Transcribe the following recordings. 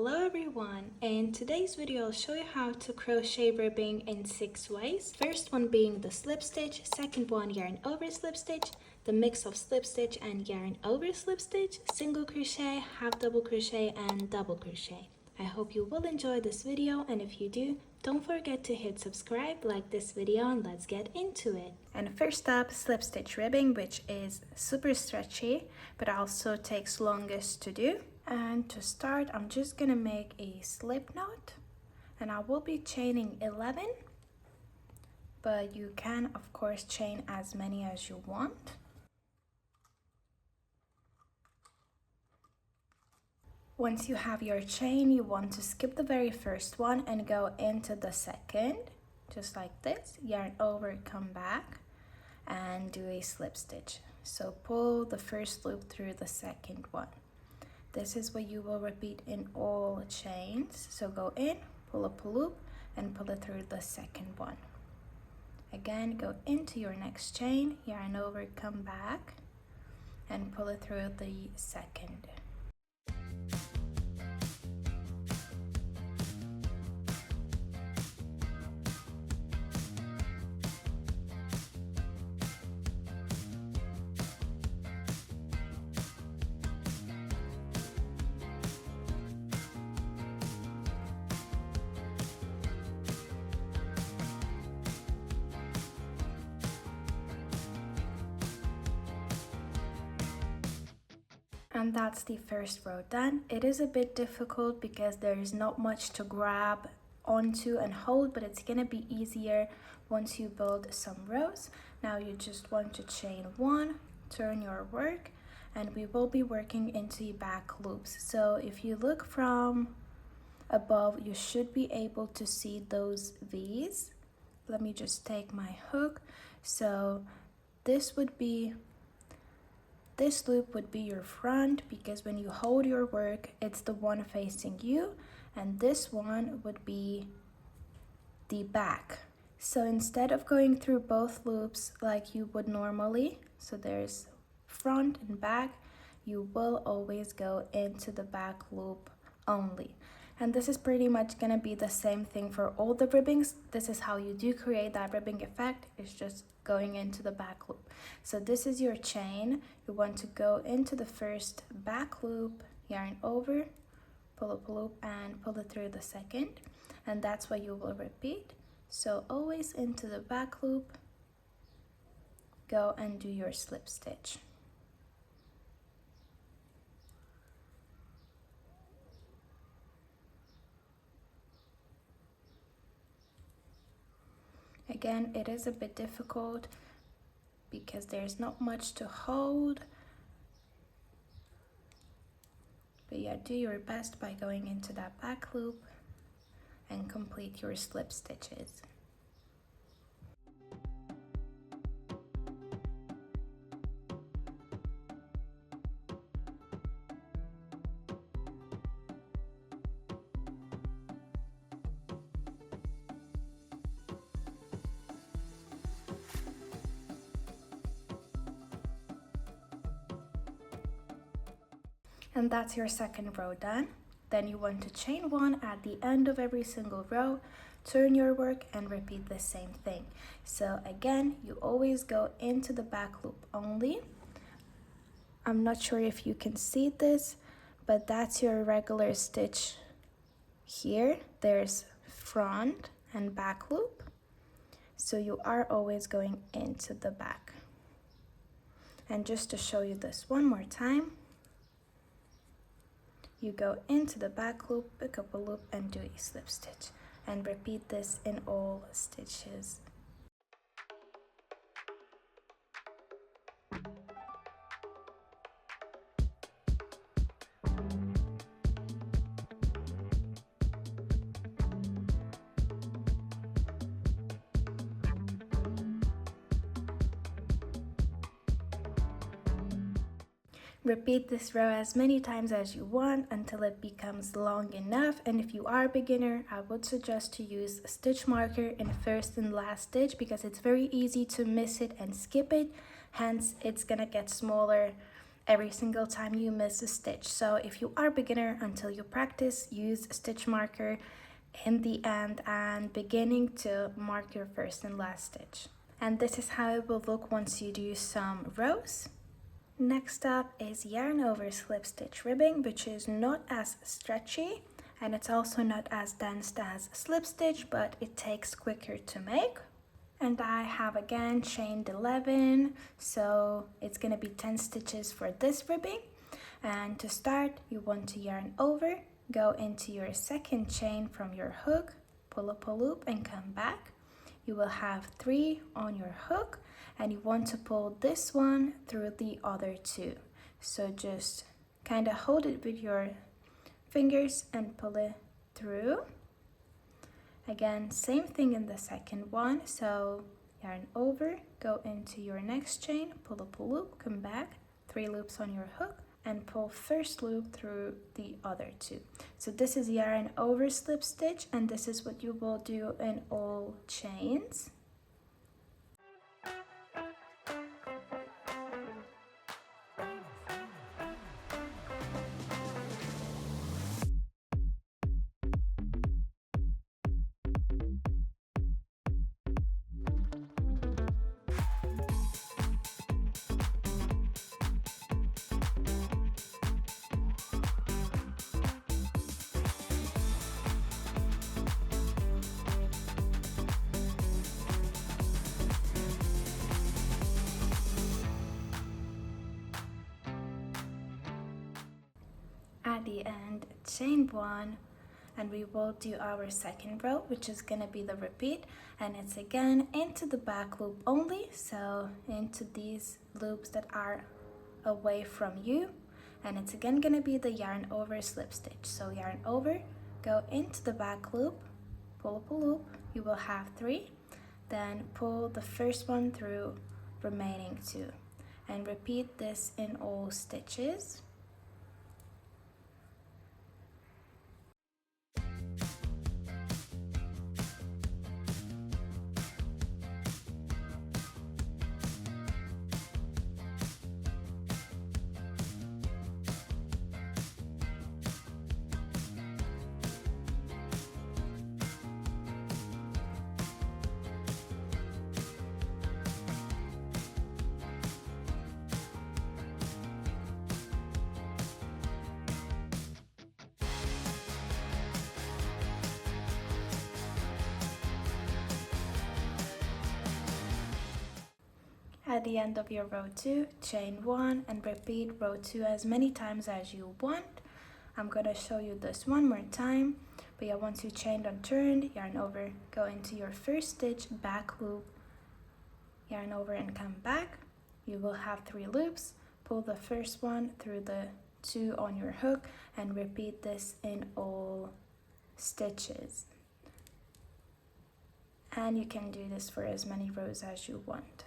Hello everyone, in today's video I'll show you how to crochet ribbing in 6 ways. First one being the slip stitch, second one yarn over slip stitch, the mix of slip stitch and yarn over slip stitch, single crochet, half double crochet and double crochet. I hope you will enjoy this video, and if you do, don't forget to hit subscribe, like this video, and let's get into it. And first up, slip stitch ribbing, which is super stretchy but also takes longest to do. And to start, I'm just gonna make a slip knot, and I will be chaining 11, but you can of course chain as many as you want. Once you have your chain, you want to skip the very first one and go into the second, just like this. Yarn over, come back, and do a slip stitch. So pull the first loop through the second one. This is what you will repeat in all chains. So go in, pull up a loop, and pull it through the second one. Again, go into your next chain, yarn over, come back, and pull it through the second. And that's the first row done. It is a bit difficult because there is not much to grab onto and hold, but it's gonna be easier once you build some rows. Now you just want to chain one, turn your work, and we will be working into back loops. So if you look from above, you should be able to see those V's. Let me just take my hook. So this loop would be your front, because when you hold your work, it's the one facing you, and this one would be the back. So instead of going through both loops like you would normally, so there's front and back, you will always go into the back loop only. And this is pretty much gonna be the same thing for all the ribbings. This is how you do create that ribbing effect, it's just going into the back loop. So this is your chain. You want to go into the first back loop, yarn over, pull up a loop, and pull it through the second. And that's what you will repeat. So always into the back loop, go and do your slip stitch. Again, it is a bit difficult because there's not much to hold. But yeah, do your best by going into that back loop and complete your slip stitches. And that's your second row done. Then you want to chain one at the end of every single row, turn your work, and repeat the same thing. So again, you always go into the back loop only. I'm not sure if you can see this, but that's your regular stitch here. There's front and back loop. So you are always going into the back. And just to show you this one more time, you go into the back loop, pick up a loop, and do a slip stitch, and repeat this in all stitches. Repeat this row as many times as you want until it becomes long enough. And if you are a beginner, I would suggest to use a stitch marker in first and last stitch, because it's very easy to miss it and skip it. Hence, it's gonna get smaller every single time you miss a stitch. So if you are beginner, until you practice, use a stitch marker in the end and beginning to mark your first and last stitch. And this is how it will look once you do some rows. Next up is yarn over slip stitch ribbing, which is not as stretchy and it's also not as dense as slip stitch, but it takes quicker to make. And I have again chained 11, so it's gonna be 10 stitches for this ribbing. And to start, you want to yarn over, go into your second chain from your hook, pull up a loop and come back. You will have 3 on your hook and you want to pull this one through the other 2. So just kind of hold it with your fingers and pull it through. Again, same thing in the second one. So yarn over, go into your next chain, pull up a loop, come back, 3 loops on your hook and pull first loop through the other 2. So this is yarn over slip stitch and this is what you will do in all chains. At the end, chain 1 and we will do our second row, which is gonna be the repeat, and it's again into the back loop only, so into these loops that are away from you, and it's again gonna be the yarn over slip stitch. So yarn over, go into the back loop, pull up a loop, you will have 3, then pull the first one through remaining 2 and repeat this in all stitches. At the end of your row 2, chain 1 and repeat row 2 as many times as you want. I'm gonna show you this one more time, but yeah, once you chained and turned, yarn over, go into your first stitch, back loop, yarn over and come back. You will have 3 loops, pull the first one through the 2 on your hook and repeat this in all stitches. And you can do this for as many rows as you want.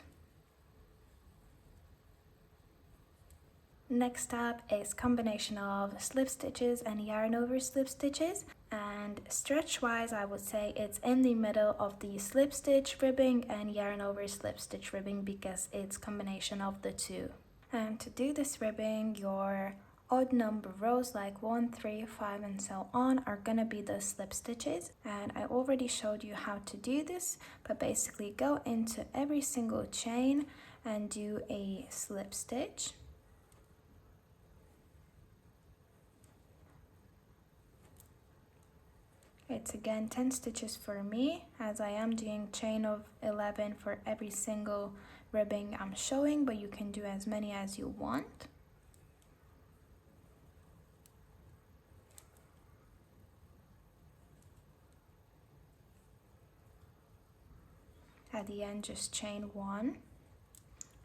Next up is combination of slip stitches and yarn over slip stitches, and stretch wise I would say it's in the middle of the slip stitch ribbing and yarn over slip stitch ribbing because it's combination of the 2. And to do this ribbing, your odd number rows like 1, 3, 5 and so on are gonna be the slip stitches, and I already showed you how to do this, but basically go into every single chain and do a slip stitch. It's again 10 stitches for me, as I am doing chain of 11 for every single ribbing I'm showing, but you can do as many as you want. At the end, just chain 1,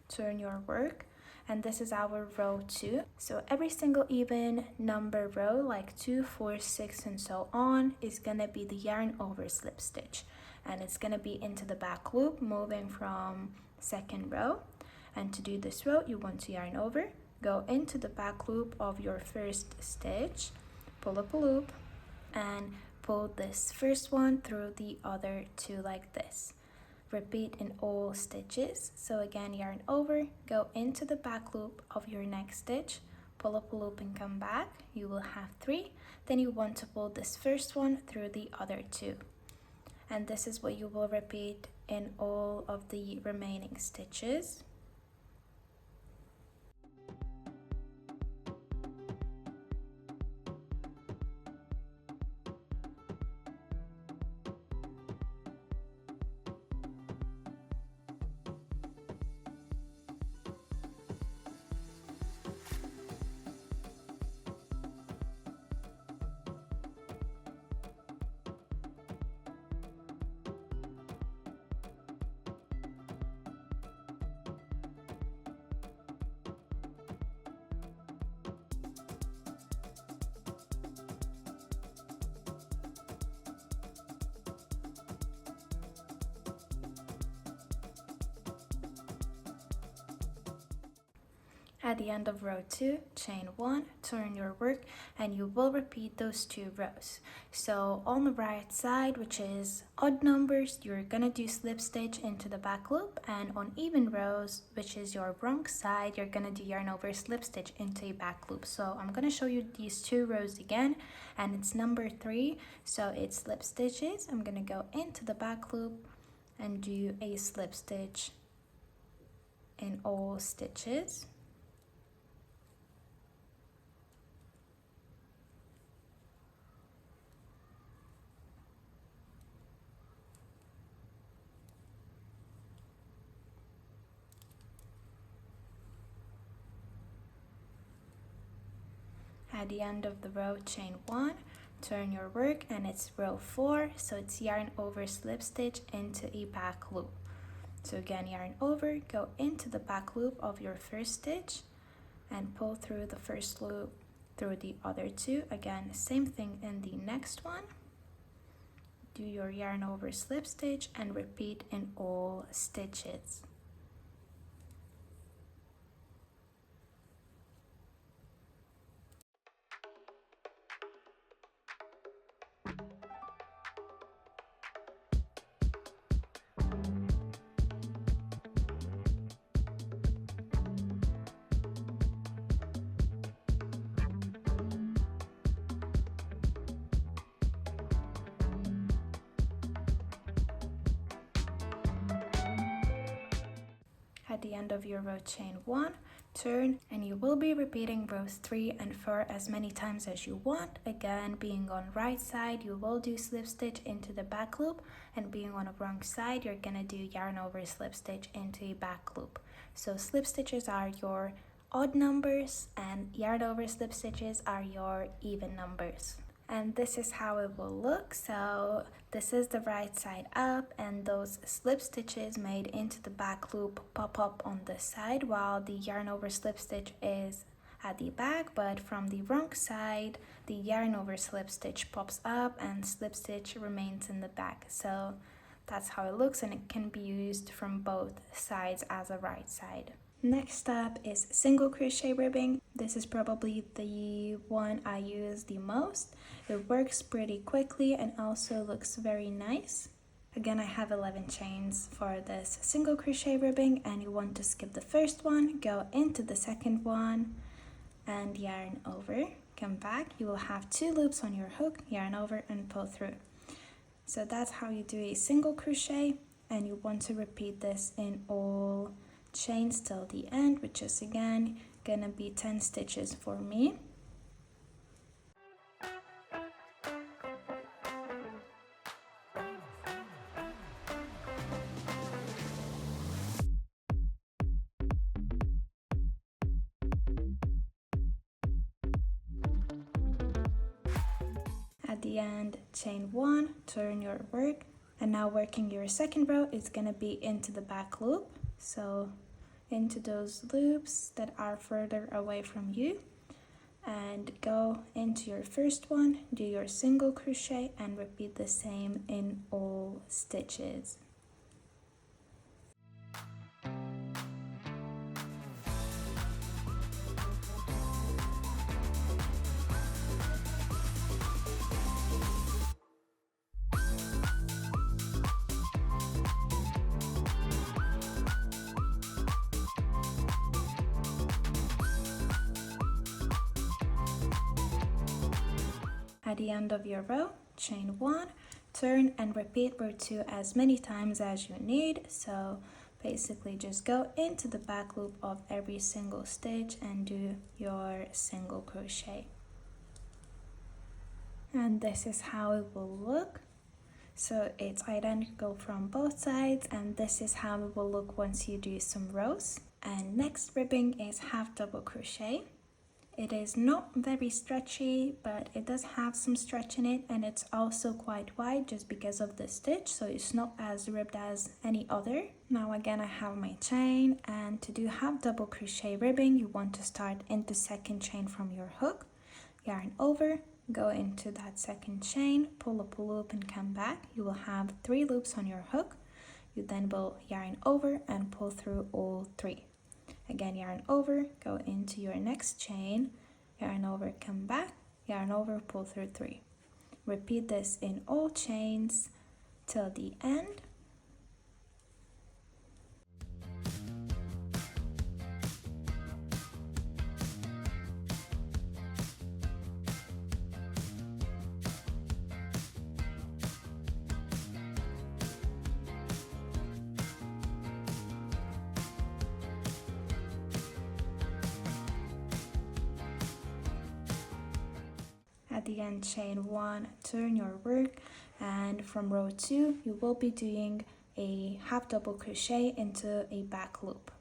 turn your work, and this is our row 2. So every single even number row, like 2, 4, 6 and so on, is gonna be the yarn over slip stitch, and it's gonna be into the back loop moving from second row. And to do this row, you want to yarn over, go into the back loop of your first stitch, pull up a loop and pull this first one through the other 2 like this. repeat in all stitches. So again, yarn over, go into the back loop of your next stitch, pull up a loop and come back. You will have 3. Then you want to pull this first one through the other 2. And this is what you will repeat in all of the remaining stitches. At the end of row 2, chain 1, turn your work, and you will repeat those 2 rows. So on the right side, which is odd numbers, you're gonna do slip stitch into the back loop, and on even rows, which is your wrong side, you're gonna do yarn over slip stitch into a back loop. So I'm gonna show you these 2 rows again, and it's number 3, so it's slip stitches. I'm gonna go into the back loop and do a slip stitch in all stitches. At the end of the row, chain 1, turn your work, and it's row 4, so it's yarn over slip stitch into a back loop. So again, yarn over, go into the back loop of your first stitch and pull through the first loop through the other 2. Again, same thing in the next one. Do your yarn over slip stitch and repeat in all stitches. At the end of your row, chain 1, turn, and you will be repeating rows 3 and 4 as many times as you want. Again, being on right side, you will do slip stitch into the back loop, and being on the wrong side, you're gonna do yarn over slip stitch into a back loop. So slip stitches are your odd numbers and yarn over slip stitches are your even numbers. And this is how it will look. So this is the right side up, and those slip stitches made into the back loop pop up on the side, while the yarn over slip stitch is at the back, but from the wrong side the yarn over slip stitch pops up and slip stitch remains in the back. So that's how it looks, and it can be used from both sides as a right side. Next up is single crochet ribbing. This is probably the one I use the most. It works pretty quickly and also looks very nice. Again, I have 11 chains for this single crochet ribbing, and you want to skip the first one, go into the second one and yarn over, come back. You will have 2 loops on your hook, yarn over and pull through. So that's how you do a single crochet, and you want to repeat this in all chains till the end, which is again gonna be 10 stitches for me. At the end, chain 1, turn your work, and now working your second row is gonna be into the back loop. So into those loops that are further away from you, and go into your first one, do your single crochet and repeat the same in all stitches. At the end of your row, chain 1, turn and repeat row 2 as many times as you need. So basically just go into the back loop of every single stitch and do your single crochet. And this is how it will look. So it's identical from both sides, and this is how it will look once you do some rows. And next ribbing is half double crochet. It is not very stretchy, but it does have some stretch in it, and it's also quite wide just because of the stitch, so it's not as ribbed as any other. Now again, I have my chain, and to do half double crochet ribbing, you want to start into second chain from your hook, yarn over, go into that second chain, pull up a loop and come back. You will have 3 loops on your hook. You then will yarn over and pull through all 3. Again, yarn over, go into your next chain, yarn over, come back, yarn over, pull through 3. Repeat this in all chains till the end. At the end, chain 1, turn your work, and from row 2 you will be doing a half double crochet into a back loop.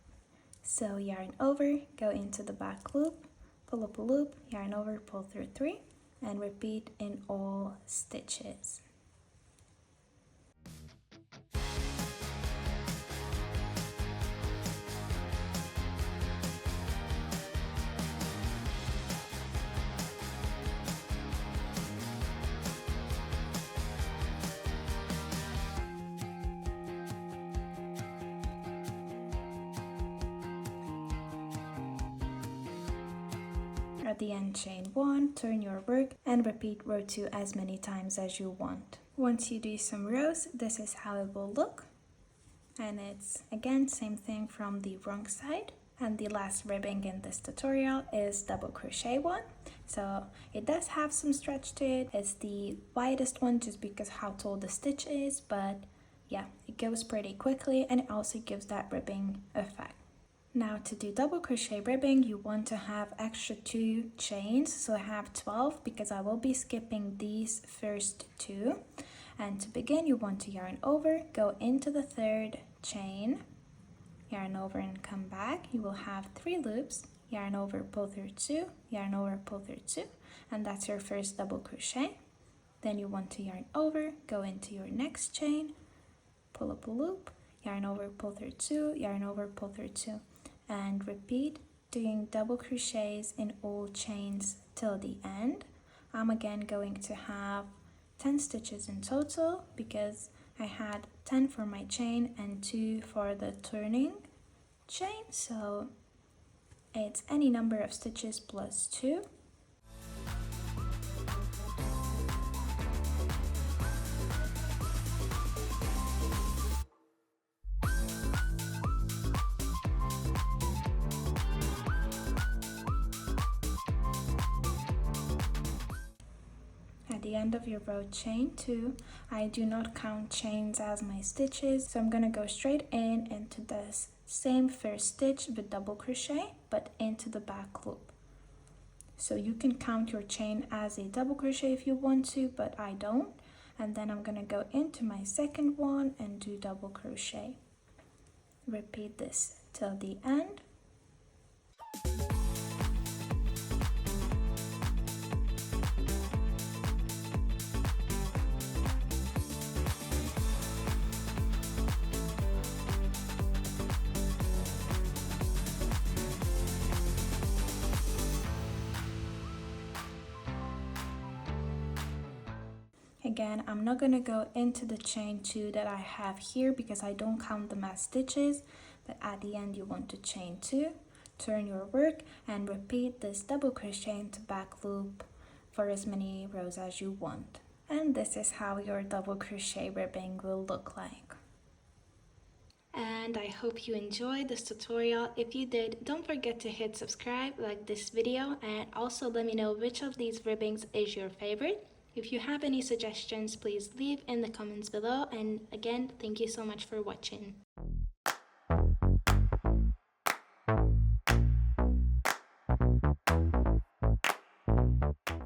So yarn over, go into the back loop, pull up a loop, yarn over, pull through 3, and repeat in all stitches. At the end, chain 1, turn your work, and repeat row 2 as many times as you want. Once you do some rows, this is how it will look. And it's again same thing from the wrong side. And the last ribbing in this tutorial is double crochet one. So it does have some stretch to it. It's the widest one just because how tall the stitch is, but yeah, it goes pretty quickly, and it also gives that ribbing effect. Now to do double crochet ribbing, you want to have extra 2 chains, so I have 12 because I will be skipping these first 2. And to begin, you want to yarn over, go into the 3rd chain, yarn over and come back. You will have 3 loops, yarn over, pull through 2, yarn over, pull through 2, and that's your first double crochet. Then you want to yarn over, go into your next chain, pull up a loop, yarn over, pull through 2, yarn over, pull through 2, and repeat doing double crochets in all chains till the end. I'm again going to have 10 stitches in total because I had 10 for my chain and 2 for the turning chain, so it's any number of stitches plus 2. At the end of your row, chain 2. I do not count chains as my stitches, so I'm gonna go straight in into this same first stitch with double crochet, but into the back loop. So you can count your chain as a double crochet if you want to, but I don't. And then I'm gonna go into my second one and do double crochet. Repeat this till the end. Again, I'm not going to go into the chain 2 that I have here because I don't count them as stitches, but at the end you want to chain 2, turn your work, and repeat this double crochet into back loop for as many rows as you want. And this is how your double crochet ribbing will look like. And I hope you enjoyed this tutorial. If you did, don't forget to hit subscribe, like this video, and also let me know which of these ribbings is your favorite. If you have any suggestions, please leave in the comments below, and again, thank you so much for watching.